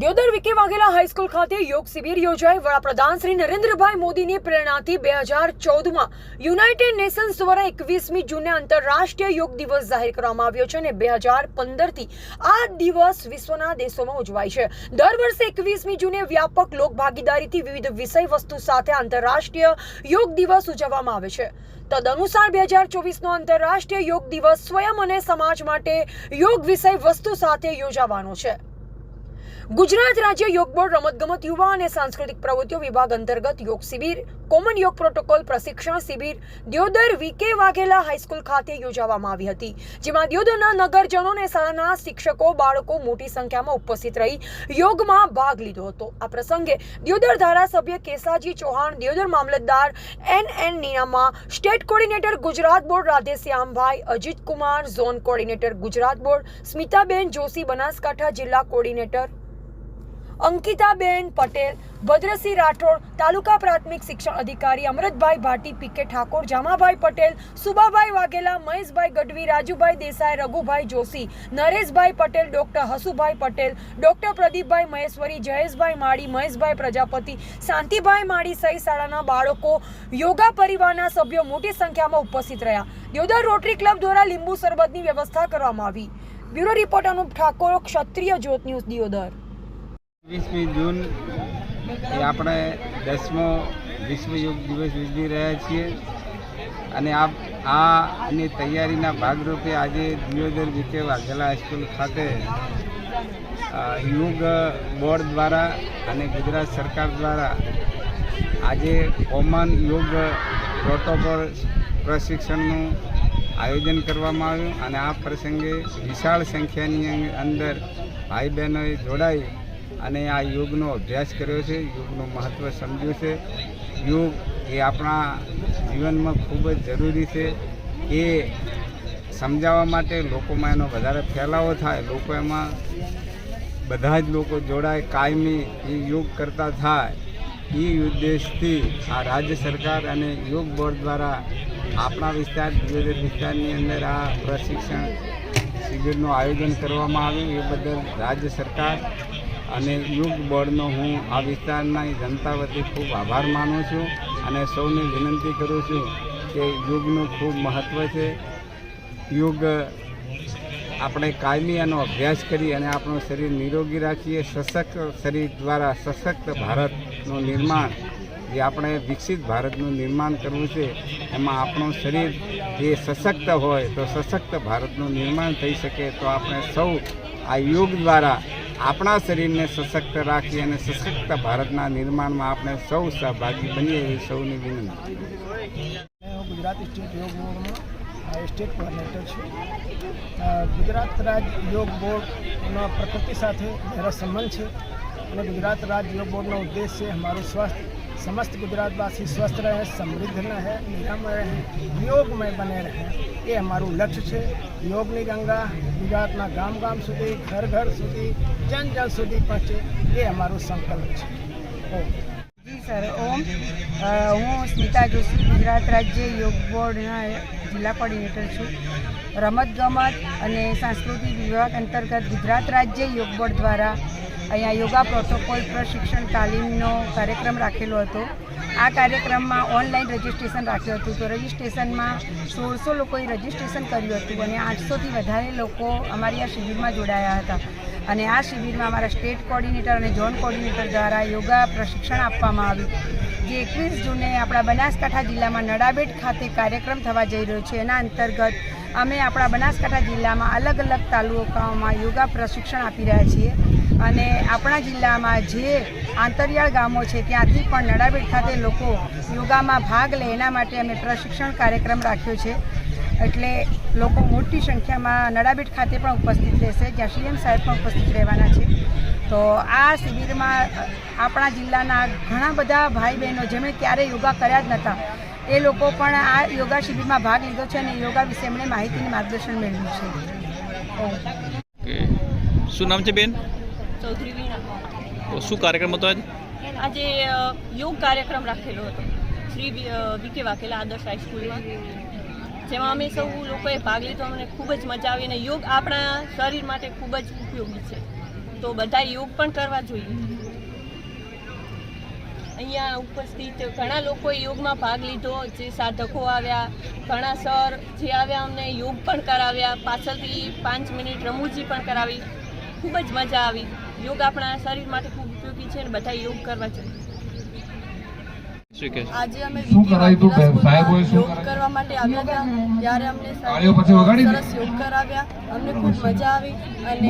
Deodar Vike Vaghela high school ખાતે યોગ શિબિર યોજાઈ। વડાપ્રધાન શ્રી નરેન્દ્રભાઈ મોદીની પ્રેરણાથી 2014માં યુનાઇટેડ નેશન્સ દ્વારા 21મી જૂને આંતરરાષ્ટ્રીય યોગ દિવસ જાહેર કરવામાં આવ્યો છે અને 2015થી આ દિવસ વિશ્વના દેશોમાં ઉજવાય છે। દર વર્ષે 21મી જૂને વ્યાપક લોક ભાગીદારીથી વિવિધ વિષય વસ્તુ સાથે આંતરરાષ્ટ્રીય યોગ દિવસ ઉજવવામાં આવે છે। તદનુસાર 2024નો આંતરરાષ્ટ્રીય યોગ દિવસ સ્વયં અને સમાજ માટે યોગ વિષય વસ્તુ સાથે યોજાવાનો છે। गुजरात राज्य योग बोर्ड रमतगमत युवा और सांस्कृतिक प्रवृत्तियों विभाग अंतर्गत योग शिबिर कॉमन योग प्रोटोकॉल प्रशिक्षण शिबिर दियोदर वीके वाघेला हाईस्कूल खाते योजવામાં આવી હતી, જેમાં દિયોદરના નગરજનો અને શાળાના શિક્ષકો બાળકો મોટી સંખ્યામાં ઉપસ્થિત રહી યોગમાં ભાગ લીધો હતો। આ પ્રસંગે દિયોદર ધારાસભ્ય કેસાજી ચૌહાણ, દિયોદર મામલતદાર N Ninama, state coordinator Gujarat board Radheshyambhai, Ajit Kumar, zone coordinator Gujarat board Smitaben Joshi, Banaskantha જિલ્લા કોર્ડિનેટર અંકિતાબેન પટેલ, ભદ્રસિંહ રાઠોડ, તાલુકા પ્રાથમિક શિક્ષણ અધિકારી Amrutbhai Bhati, PK Thakor, Jamabhai Patel, Subabhai Vaghela, Maheshbhai Gadhvi, Rajubhai Desai, Raghubhai Joshi, Nareshbhai Patel, doctor Hasubhai Patel, doctor Pradipbhai Maheshwari, Jayeshbhai Mali, Maheshbhai Prajapati, Shantibhai Mali સહિત શાળાના બાળકો, યોગા પરિવારના સભ્યો મોટી સંખ્યામાં ઉપસ્થિત રહ્યા। દિયોદર રોટરી ક્લબ દ્વારા લીંબુ શરબતની વ્યવસ્થા કરવામાં આવી। બ્યુરો રિપોર્ટ અનુપ ઠાકોર, ક્ષત્રિય જ્યોત ન્યૂઝ, દિયોદર। 20મી જૂન એ આપણે 10મો વિશ્વ યોગ દિવસ ઉજવી રહ્યા છીએ અને આની તૈયારીના ભાગરૂપે આજે દિયોદર વિકે વાઘેલા હાઈસ્કૂલ ખાતે યોગ બોર્ડ દ્વારા અને ગુજરાત સરકાર દ્વારા આજે કોમન યોગ પ્રોટોકોલ પ્રશિક્ષણનું આયોજન કરવામાં આવ્યું અને આ પ્રસંગે વિશાળ સંખ્યાની અંદર ભાઈ બહેનોએ જોડાઈ અને આ યોગનો અભ્યાસ કર્યો છે, યોગનું મહત્ત્વ સમજ્યું છે। યોગ એ આપણા જીવનમાં ખૂબ જ જરૂરી છે। એ સમજાવવા માટે લોકોમાં એનો વધારે ફેલાવો થાય, લોકો એમાં બધા જ લોકો જોડાય, કાયમી એ યોગ કરતા થાય, એ ઉદ્દેશથી આ રાજ્ય સરકાર અને યોગ બોર્ડ દ્વારા આપણા વિસ્તાર દિયોદર વિસ્તારની અંદર આ પ્રશિક્ષણ શિબિરનું આયોજન કરવામાં આવ્યું। એ બદલ રાજ્ય સરકાર અને યોગ બોર્ડનો હું આ વિસ્તારના જનતા વતી ખૂબ આભાર માનું છું અને સૌને વિનંતી કરું છું કે યોગનું ખૂબ મહત્ત્વ છે। યોગ આપણે કાયમી એનો અભ્યાસ કરી અને આપણું શરીર નિરોગી રાખીએ। સશક્ત શરીર દ્વારા સશક્ત ભારતનું નિર્માણ, જે આપણે વિકસિત ભારતનું નિર્માણ કરવું છે, એમાં આપણું શરીર જે સશક્ત હોય તો સશક્ત ભારતનું નિર્માણ થઈ શકે। તો આપણે સૌ આ યોગ દ્વારા આપણા શરીરને સશક્ત રાખી અને સશક્ત ભારતના નિર્માણમાં આપણે સૌ સહભાગી બનીએ એવી સૌની વિનંતી। હું ગુજરાત સ્ટેટ યોગ બોર્ડમાં સ્ટેટ કોર્ડિનેટર છું। ગુજરાત રાજ્ય યોગ બોર્ડનો પ્રકૃતિ સાથે ગહેરો સંબંધ છે અને ગુજરાત રાજ્ય યોગ બોર્ડનો ઉદ્દેશ છે हमाરું સ્વાસ્થ્ય, समस्त गुजरातवासी स्वस्थ रहे, समृद्ध रहे, निरामय रहे, योगमय बने रहे, ये हमाરું લક્ષ્ય છે। યોગની ગંગા ગુજરાતના ગામ ગામ સુધી, ઘર ઘર સુધી, જન જન સુધી પહોંચે, એ અમારું સંકલ્પ છે। જી સર, ઓમ હું સ્મિતા જોશી, ગુજરાત રાજ્ય યોગ બોર્ડના જિલ્લા કોર્ડિનેટર છું। રમતગમત અને સાંસ્કૃતિક વિભાગ અંતર્ગત ગુજરાત રાજ્ય યોગ બોર્ડ દ્વારા અહીંયા યોગા પ્રોટોકોલ પ્રશિક્ષણ તાલીમનો કાર્યક્રમ રાખેલો હતો। આ કાર્યક્રમમાં ઓનલાઈન રજિસ્ટ્રેશન રાખ્યું હતું, તો રજિસ્ટ્રેશનમાં 1600 લોકોએ રજિસ્ટ્રેશન કર્યું હતું અને 800થી વધારે લોકો અમારી આ શિબિરમાં જોડાયા હતા। અને આ શિબિરમાં અમારા સ્ટેટ કોર્ડિનેટર અને ઝોન કોર્ડિનેટર દ્વારા યોગા પ્રશિક્ષણ આપવામાં આવ્યું, જે 21 જૂને આપણા બનાસકાંઠા જિલ્લામાં નડાબેટ ખાતે કાર્યક્રમ થવા જઈ રહ્યો છે। એના અંતર્ગત અમે આપણા બનાસકાંઠા જિલ્લામાં અલગ અલગ તાલુકાઓમાં યોગા પ્રશિક્ષણ આપી રહ્યા છીએ અને આપણા જિલ્લામાં જે આંતરિયાળ ગામો છે ત્યાંથી પણ નડાબેટ ખાતે લોકો યોગામાં ભાગ લે એના માટે અમે પ્રશિક્ષણ કાર્યક્રમ રાખ્યો છે। એટલે લોકો મોટી સંખ્યામાં નડાબેટ ખાતે પણ ઉપસ્થિત રહેશે, જ્યાં સીએમ સાહેબ પણ ઉપસ્થિત રહેવાના છે। તો આ શિબિરમાં આપણા જિલ્લાના ઘણા બધા ભાઈ બહેનો જેમણે ક્યારેય યોગા કર્યા જ નહોતા, એ લોકો પણ આ યોગા શિબિરમાં ભાગ લીધો છે અને યોગા વિશે એમણે માહિતીની માર્ગદર્શન મેળવ્યું છે। શું નામ છે બેન? ચૌધરી વીણા। શું કાર્યક્રમ હતો આજે યોગ કાર્યક્રમ રાખેલો હતો શ્રી વિકે વાઘેલા આદર્શ હાઈસ્કૂલમાં, જેમાં અમે સૌ લોકોએ ભાગ લીધો। અમને ખૂબ જ મજા આવી અને યોગ આપણા શરીર માટે ખૂબ જ ઉપયોગી છે। તો તો બધા યોગ પણ કરવા જોઈએ. અહીંયા ઉપસ્થિત ઘણા લોકોએ યોગમાં ભાગ લીધો. જે સાધકો આવ્યા, ઘણા સર જે આવ્યા અમને યોગ પણ કરાવ્યા, પાછળથી 5 મિનિટ રમૂજી પણ કરાવી. ખૂબ જ મજા આવી. યોગ આપણા શરીર માટે ખૂબ ઉપયોગી છે અને બધા યોગ કરવા જોઈએ. શું કહે છે? આજે અમે યોગ કરવા માટે આવ્યા હતા ત્યારે અમને સરસ યોગ કરાવ્યા. અમને ખૂબ મજા આવી અને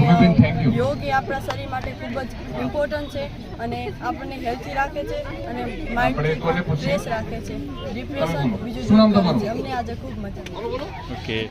યોગ એ આપણા શરીર માટે ખૂબ જ ઇમ્પોર્ટન્ટ છે અને આપણને હેલ્થી રાખે છે અને માઇન્ડ ફ્રેશ રાખે છે. ડિપ્રેશન બીજું દૂર કરે છે. અમને આજે ખૂબ મજા આવી. ઓકે.